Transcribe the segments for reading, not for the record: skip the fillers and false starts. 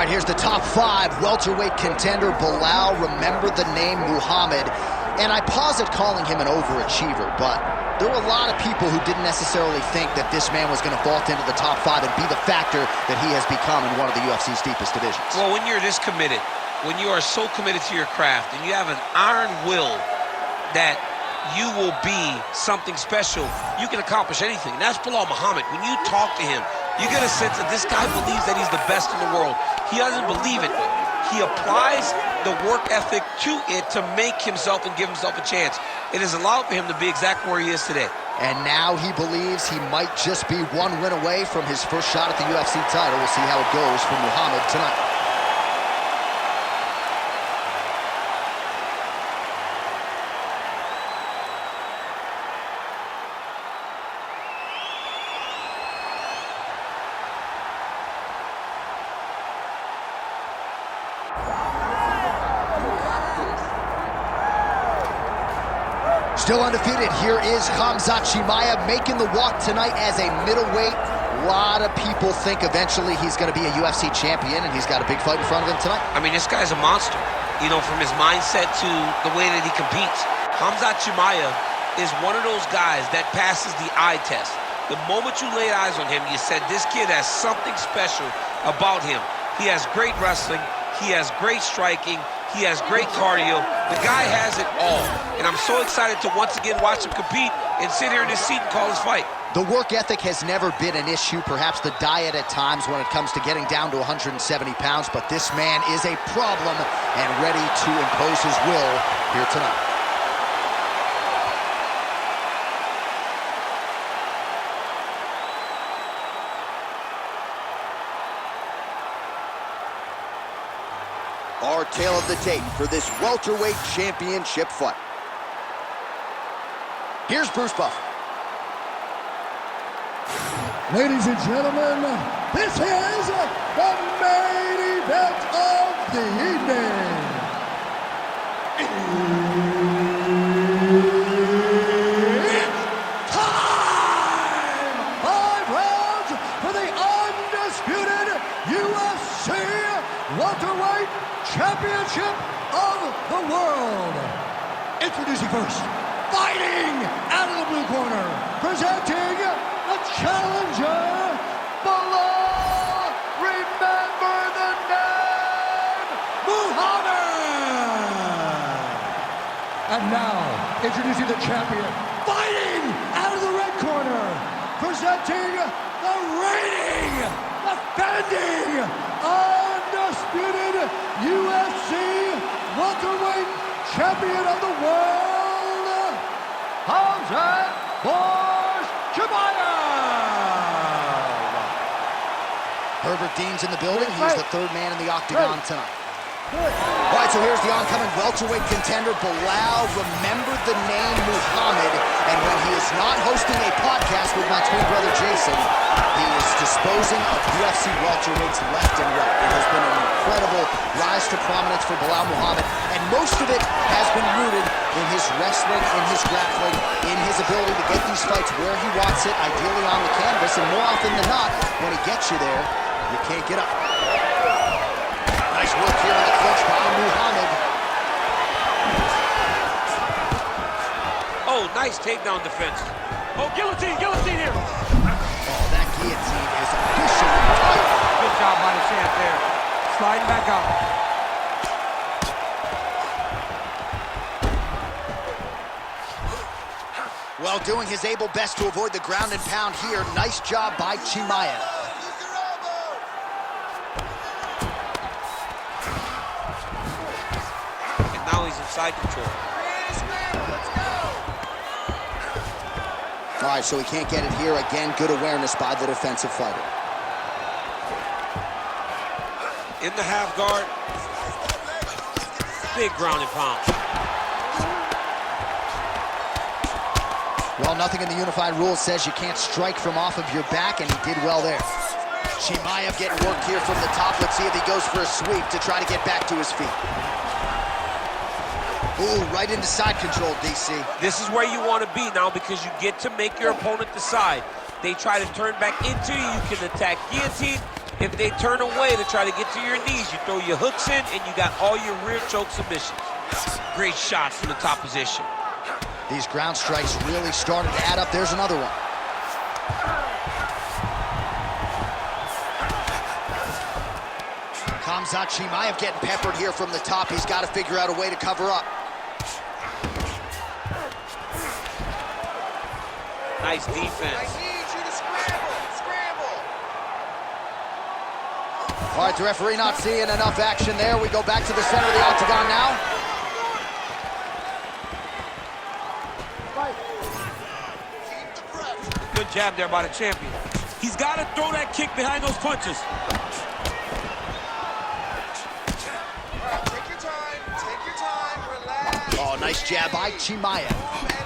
right, here's the top 5 welterweight contender, Belal. Remember the name Muhammad. And I pause at calling him an overachiever, but there were a lot of people who didn't necessarily think that this man was going to vault into the top 5 and be the factor that he has become in one of the UFC's deepest divisions. Well, when you're this committed, when you are so committed to your craft, and you have an iron will that you will be something special, you can accomplish anything. And that's Belal Muhammad. When you talk to him, you get a sense that this guy believes that he's the best in the world. He doesn't believe it. He applies the work ethic to it to make himself and give himself a chance. It has allowed for him to be exactly where he is today. And now he believes he might just be one win away from his first shot at the UFC title. We'll see how it goes for Muhammad tonight. Still undefeated, here is Khamzat Chimaev making the walk tonight as a middleweight. A lot of people think eventually he's going to be a UFC champion, and he's got a big fight in front of him tonight. I mean, this guy's a monster, you know, from his mindset to the way that he competes. Khamzat Chimaev is one of those guys that passes the eye test. The moment you laid eyes on him, you said, this kid has something special about him. He has great wrestling, he has great striking, he has great cardio. The guy has it all. And I'm so excited to once again watch him compete and sit here in his seat and call his fight. The work ethic has never been an issue, perhaps the diet at times when it comes to getting down to 170 pounds, but this man is a problem and ready to impose his will here tonight. Our tale of the tape for this welterweight championship fight. Here's Bruce Buffer. Ladies and gentlemen, this is the main event of the evening. It's time! 5 rounds for the undisputed UFC welterweight championship of the world. Introducing first, fighting out of the blue corner, presenting the challenger, Belal. Remember the name, Muhammad. And now, introducing the champion, fighting out of the red corner, presenting the reigning, defending, undisputed UFC welterweight champion of the world, Khamzat Chimaev. Herbert Dean's in the building. He's the 3rd man in the octagon tonight. All right, so here's the oncoming welterweight contender, Belal. Remember the name Muhammad, and when he is not hosting a podcast with my twin brother Jason, he is disposing of UFC welterweights left and right. It has been an incredible rise to prominence for Belal Muhammad, and most of it has been rooted in his wrestling, in his grappling, in his ability to get these fights where he wants it, ideally on the canvas, and more often than not, when he gets you there, you can't get up. Nice work here on the clinch by Muhammad. Oh, nice takedown defense. Oh, guillotine here. Oh, that guillotine is officially tight. Good job by the champ there. Sliding back out. Well, doing his able best to avoid the ground and pound here. Nice job by Chimaev. Now he's in side control. All right, so he can't get it here. Again, good awareness by the defensive fighter. In the half guard. Big ground and pound. Well, nothing in the unified rules says you can't strike from off of your back, and he did well there. Chimaev getting worked here from the top. Let's see if he goes for a sweep to try to get back to his feet. Ooh, right into side control, DC. This is where you want to be now because you get to make your opponent decide. They try to turn back into you. You can attack guillotine, If they turn away to try to get to your knees, you throw your hooks in and you got all your rear choke submissions. Great shots from the top position. These ground strikes really started to add up. There's another one. Khamzat Chimaev getting peppered here from the top. He's got to figure out a way to cover up. Nice defense. I need you to scramble. All right, the referee not seeing enough action there. We go back to the center of the octagon now. Good jab there by the champion. He's got to throw that kick behind those punches. Take your time, relax. Oh, nice jab by Chimaev.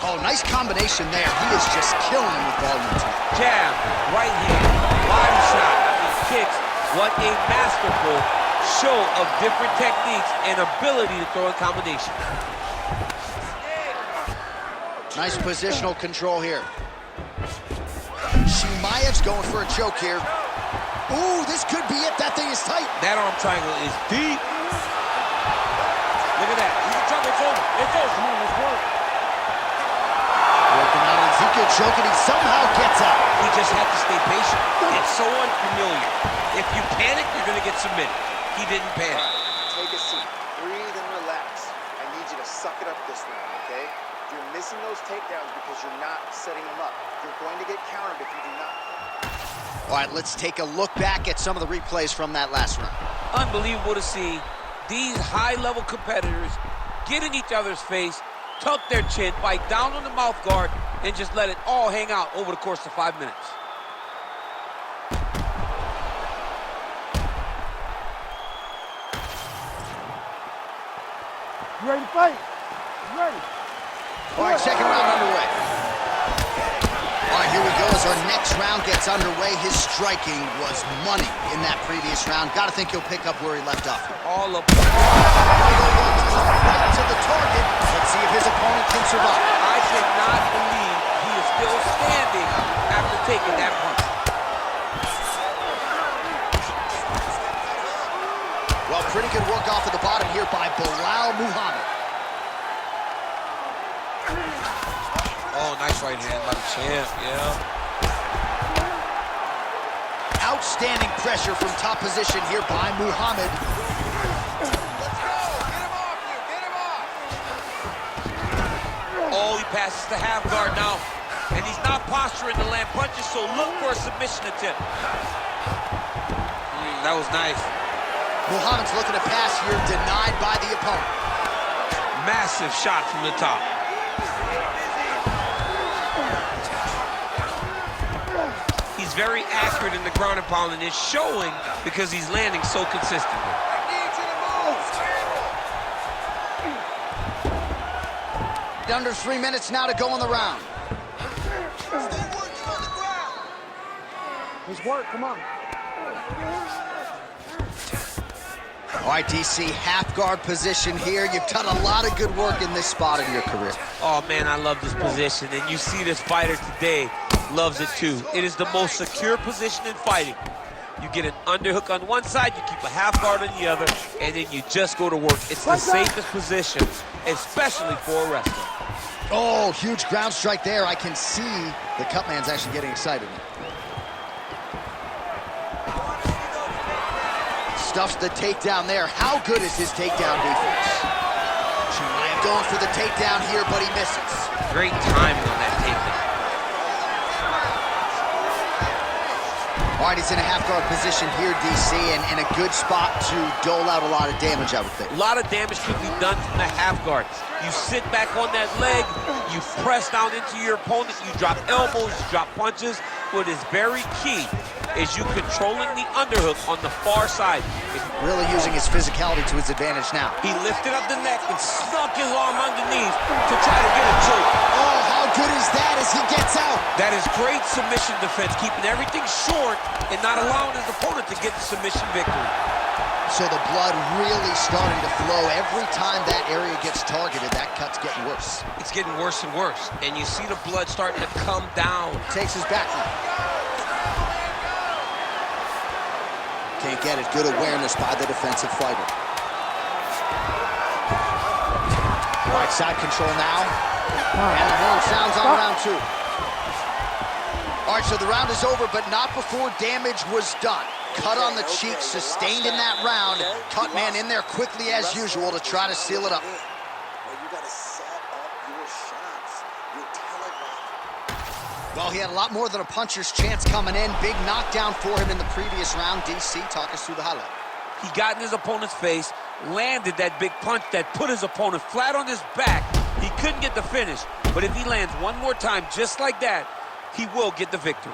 Oh, nice combination there. He is just killing with volume tonight. Jab, right hand, body shot, these kicks. What a masterful show of different techniques and ability to throw in combination. Nice positional control here. Chimaev's going for a choke here. Ooh, this could be it. That thing is tight. That arm triangle is deep. Look at that. He's in trouble. It's over. It's over. Come on, let's work. Working out Ezekiel choking. He somehow gets out. He just had to stay patient. It's so unfamiliar. If you panic, you're going to get submitted. He didn't panic. Take a seat, breathe and relax. I need you to suck it up this round, okay? You're missing those takedowns because you're not setting them up. You're going to get countered if you do not. All right, let's take a look back at some of the replays from that last round. Unbelievable to see these high-level competitors get in each other's face, tuck their chin, bite down on the mouth guard, and just let it all hang out over the course of 5 minutes. You ready to fight? You ready? All right, second round underway. All right, here we go as our next round gets underway. His striking was money in that previous round. Got to think he'll pick up where he left off. All of Right to the target. Let's see if his opponent can survive. I cannot believe he is still standing after taking that punch. Well, pretty good work off of the bottom here by Belal Muhammad. Oh, nice right hand by the champ, yeah. Outstanding pressure from top position here by Muhammad. Let's go! Get him off you! Get him off! Oh, he passes the half guard now. And he's not posturing to land punches, so look for a submission attempt. That was nice. Muhammad's looking to pass here, denied by the opponent. Massive shot from the top. He's very accurate in the ground and pound, and it's showing because he's landing so consistently. I need you to move! Scramble! Under 3 minutes now to go in the round. Stay working on the ground! Let's work, come on. All right, DC, half guard position here. You've done a lot of good work in this spot in your career. Oh, man, I love this position, and you see this fighter today loves it too. It is the most secure position in fighting. You get an underhook on one side, you keep a half guard on the other, and then you just go to work. It's the safest position, especially for a wrestler. Oh, huge ground strike there. I can see the cut man's actually getting excited. Stuffs the takedown there. How good is his takedown defense? Chimaev going for the takedown here, but he misses. Great timing on that takedown. All right, he's in a half-guard position here, DC, and in a good spot to dole out a lot of damage, I would think. A lot of damage can be done from the half guard. You sit back on that leg, you press down into your opponent, you drop elbows, you drop punches. What is very key is you controlling the underhook on the far side. Really using his physicality to his advantage now. He lifted up the neck and snuck his arm underneath to try to get a choke. Oh, how good is that as he gets out? That is great submission defense, keeping everything short and not allowing his opponent to get the submission victory. So the blood really starting to flow. Every time that area gets targeted, that cut's getting worse. It's getting worse and worse, and you see the blood starting to come down. Takes his back. Can't get it. Good awareness by the defensive fighter. Right side control now. And the horn sounds on round 2. All right, so the round is over, but not before damage was done. Cut on the cheek, sustained in that round. Cut man in there quickly as usual to try to seal it up. You got to set up your shots. Your telegraph. Well, he had a lot more than a puncher's chance coming in. Big knockdown for him in the previous round. DC, talk us through the highlight. He got in his opponent's face, landed that big punch that put his opponent flat on his back. He couldn't get the finish, but if he lands one more time just like that, he will get the victory.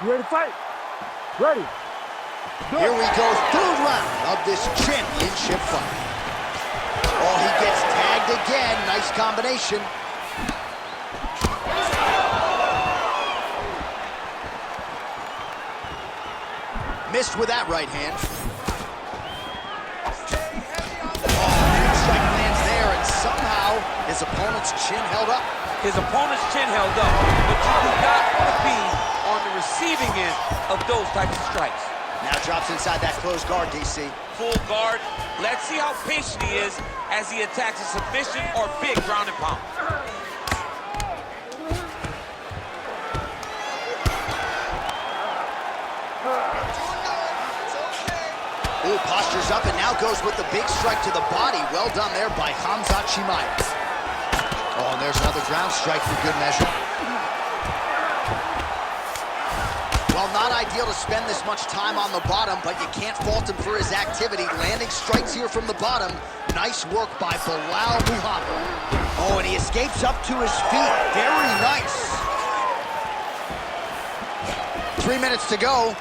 You ready to fight? Ready. Here we go, third round of this championship fight. Oh, he gets tagged again. Nice combination. Missed with that right hand. Oh, strike lands there, and somehow his opponent's chin held up. His opponent's chin held up, but you do not want to be on the receiving end of those types of strikes. Now drops inside that closed guard, DC. Full guard. Let's see how patient he is as he attacks a submission or big ground and pound. Ooh, postures up and now goes with the big strike to the body. Well done there by Khamzat Chimaev. Oh, and there's another ground strike for good measure. Well, not ideal to spend this much time on the bottom, but you can't fault him for his activity. Landing strikes here from the bottom. Nice work by Belal Muhammad. Oh, and he escapes up to his feet. Very nice. 3 minutes to go.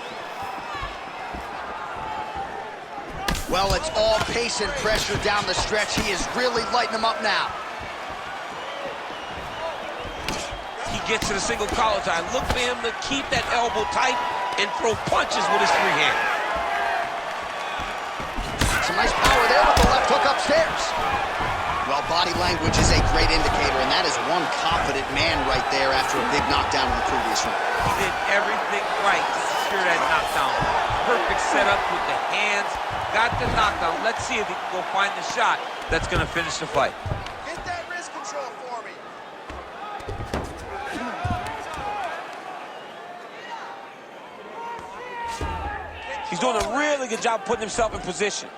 Well, it's all pace and pressure down the stretch. He is really lighting him up now. He gets to the single collar tie. Look for him to keep that elbow tight and throw punches with his free hand. Some nice power there with the left hook upstairs. Well, body language is a great indicator, and that is one confident man right there after a big knockdown in the previous round. He did everything right to secure that knockdown. Perfect setup with the hands. Got the knockdown. Let's see if he can go find the shot that's going to finish the fight. Get that wrist control for me. He's doing a really good job putting himself in position.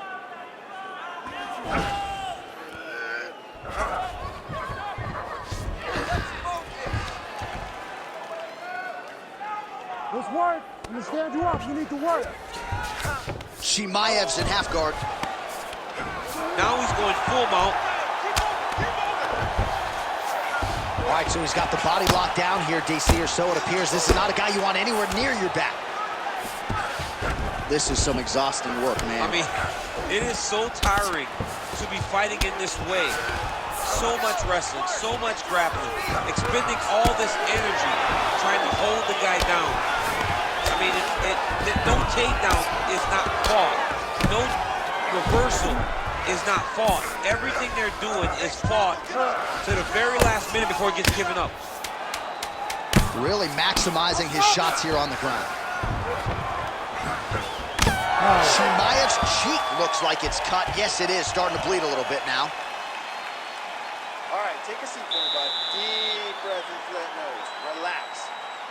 Let's work. I'm gonna stand you up. You need to work. Chimaev's in half guard. Now he's going full mount. All right, so he's got the body locked down here, DC, or so it appears. This is not a guy you want anywhere near your back. This is some exhausting work, man. I mean, it is so tiring to be fighting in this way. So much wrestling, so much grappling, expending all this energy trying to hold the guy down. I mean, no takedown is not fought. No reversal is not fought. Everything they're doing is fought to the very last minute before it gets given up. Really maximizing his shots here on the ground. Chimaev's cheek looks like it's cut. Yes, it is. Starting to bleed a little bit now. All right, take a seat for me, bud. Deep breath in through that nose. Relax.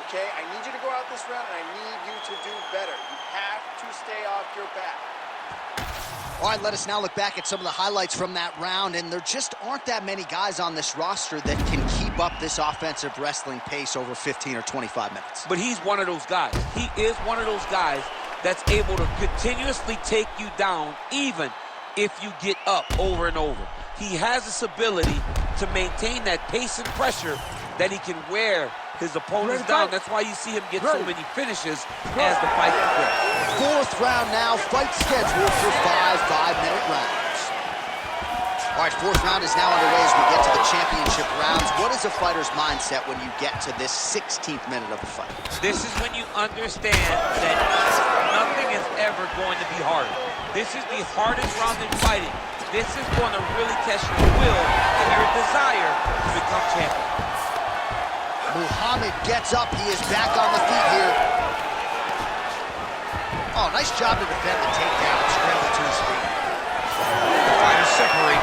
Okay, I need you to go out this round, and I need you to do better. You have to stay off your back. All right, let us now look back at some of the highlights from that round, and there just aren't that many guys on this roster that can keep up this offensive wrestling pace over 15 or 25 minutes. But he's one of those guys. He is one of those guys that's able to continuously take you down even if you get up over and over. He has this ability to maintain that pace and pressure that he can wear his opponents down. That's why you see him get so many finishes as the fight progresses. Fourth round now, fight scheduled for 5 5-minute rounds. All right, fourth round is now underway as we get to the championship rounds. What is a fighter's mindset when you get to this 16th minute of the fight? This is when you understand that nothing is ever going to be harder. This is the hardest round in fighting. This is going to really test your will and your desire to become champion. Muhammad gets up. He is back on the feet here. Oh, nice job to defend the takedown and scramble to his feet. Fighters separate.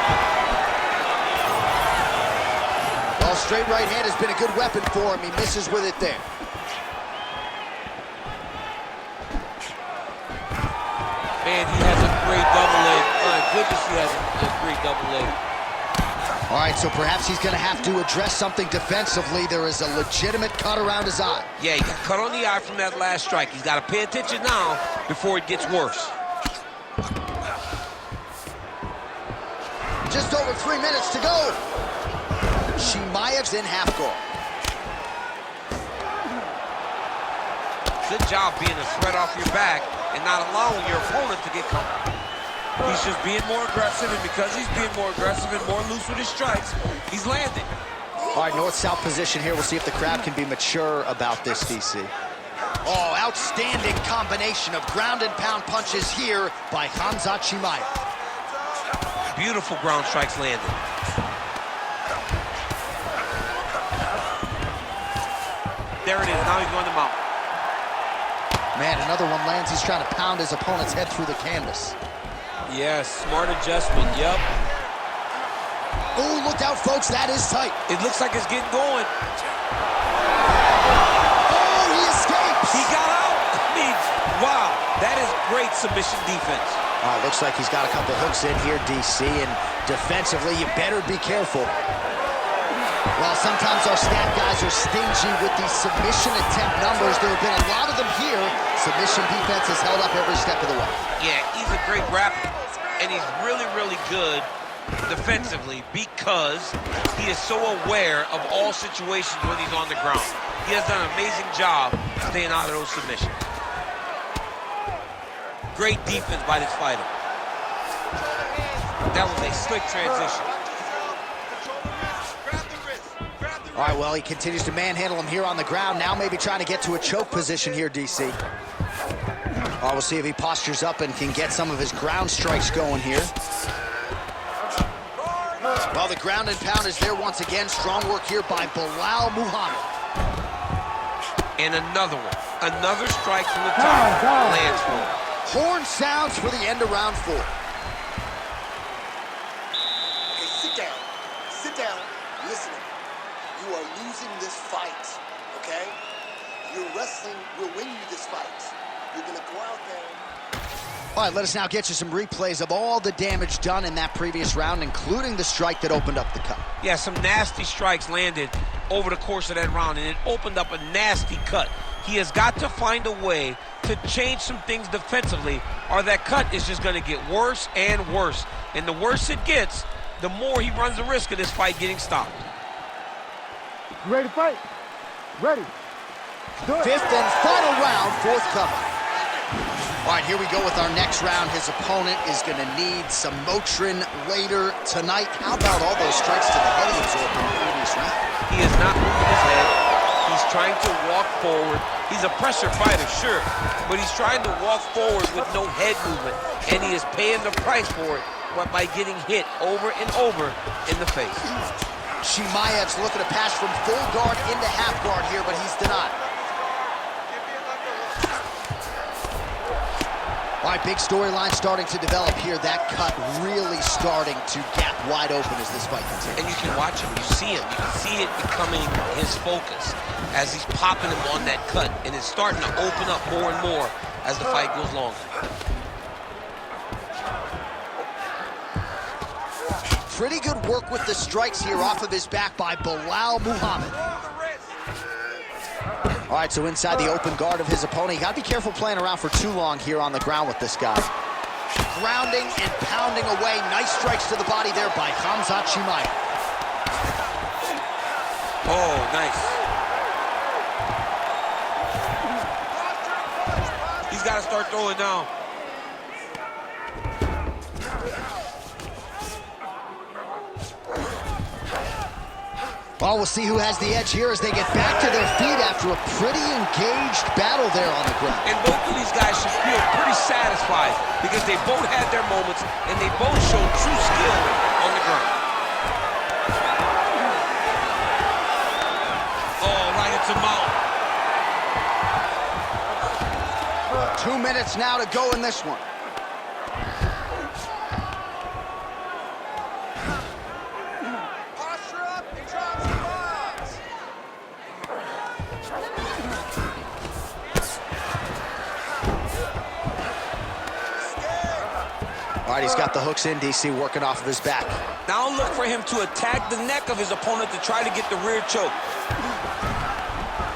Well, straight right hand has been a good weapon for him. He misses with it there. Man, he has a great double leg. My goodness, he has a great double leg. All right, so perhaps he's going to have to address something defensively. There is a legitimate cut around his eye. Yeah, he got cut on the eye from that last strike. He's got to pay attention now before it gets worse. Just over 3 minutes to go. Chimaev's in half guard. Good job being a threat off your back and not allowing your opponent to get comfortable. He's just being more aggressive, and because he's being more aggressive and more loose with his strikes, he's landing. All right, north-south position here. We'll see if the crowd can be mature about this, DC. Oh, outstanding combination of ground and pound punches here by Khamzat Chimaev. Beautiful ground strikes landed. There it is, now he's going to mount. Man, another one lands. He's trying to pound his opponent's head through the canvas. Yes, smart adjustment, yep. Oh, look out, folks, that is tight. It looks like it's getting going. Oh, he escapes. He got out. I mean, wow, that is great submission defense. Looks like he's got a couple hooks in here, DC, and defensively, you better be careful. Well, sometimes our stat guys are stingy with these submission attempt numbers. There have been a lot of them here. Submission defense has held up every step of the way. Yeah, he's a great grappler, and he's really, really good defensively because he is so aware of all situations when he's on the ground. He has done an amazing job staying out of those submissions. Great defense by this fighter. That was a slick transition. All right, well, he continues to manhandle him here on the ground. Now maybe trying to get to a choke position here, DC. All right, we'll see if he postures up and can get some of his ground strikes going here. Well, the ground and pound is there once again. Strong work here by Belal Muhammad. And another one. Another strike from the top. Lands for him. Horn sounds for the end of round 4. Okay, sit down. Sit down. Listen. You are losing this fight, okay? Your wrestling will win you this fight. You're gonna go out there. All right, let us now get you some replays of all the damage done in that previous round, including the strike that opened up the cut. Yeah, some nasty strikes landed over the course of that round, and it opened up a nasty cut. He has got to find a way to change some things defensively, or that cut is just gonna get worse and worse. And the worse it gets, the more he runs the risk of this fight getting stopped. You ready to fight? Ready. Do it. Fifth and final round, forthcoming. All right, here we go with our next round. His opponent is going to need some Motrin later tonight. How about all those strikes to the head he absorbed in the previous round? He is not moving his head. He's trying to walk forward. He's a pressure fighter, sure, but he's trying to walk forward with no head movement, and he is paying the price for it by getting hit over and over in the face. Chimaev's looking to pass from full guard into half guard here, but he's denied. All right, big storyline starting to develop here. That cut really starting to gap wide open as this fight continues. And you can watch him, you see him. You can see it becoming his focus as he's popping him on that cut, and it's starting to open up more and more as the fight goes longer. Pretty good work with the strikes here off of his back by Belal Muhammad. All right, so inside the open guard of his opponent. You gotta be careful playing around for too long here on the ground with this guy. Grounding and pounding away. Nice strikes to the body there by Khamzat Chimaev. Oh, nice. He's got to start throwing now. Well, we'll see who has the edge here as they get back to their feet after a pretty engaged battle there on the ground. And both of these guys should feel pretty satisfied because they both had their moments and they both showed true skill on the ground. Oh, right into mouth. 2 minutes now to go in this one. Posture up and drop some bombs. All right, he's got the hooks in, DC, working off of his back. Now look for him to attack the neck of his opponent to try to get the rear choke.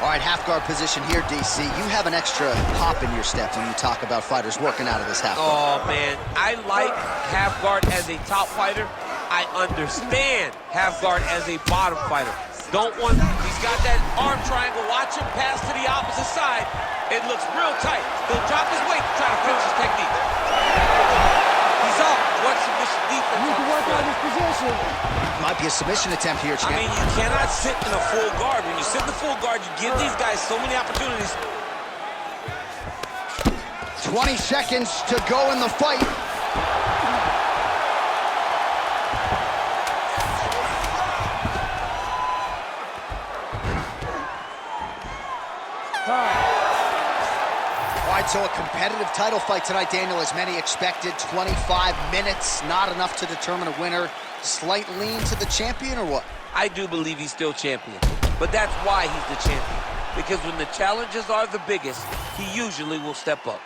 All right, half guard position here, DC. You have an extra hop in your step when you talk about fighters working out of this half guard. Oh, man, I like half guard as a top fighter. I understand half guard as a bottom fighter. He's got that arm triangle. Watch him pass to the opposite side. It looks real tight. He'll drop his weight to try to finish his technique. He's up. What's submission defense? You can work out his position. Might be a submission attempt here, champ. I mean, you cannot sit in a full guard. When you sit in the full guard, you give these guys so many opportunities. 20 seconds to go in the fight. All right, so a competitive title fight tonight, Daniel, as many expected. 25 minutes, not enough to determine a winner. Slight lean to the champion, or what? I do believe he's still champion, but that's why he's the champion. Because when the challenges are the biggest, he usually will step up.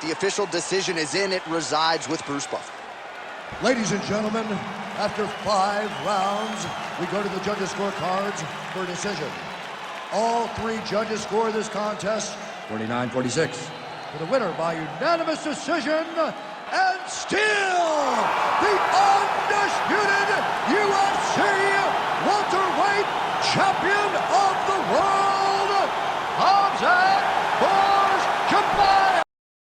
The official decision is in. It resides with Bruce Buffer. Ladies and gentlemen, after 5 rounds, we go to the judges' scorecards for a decision. All 3 judges score this contest 49-46. for the winner by unanimous decision, and still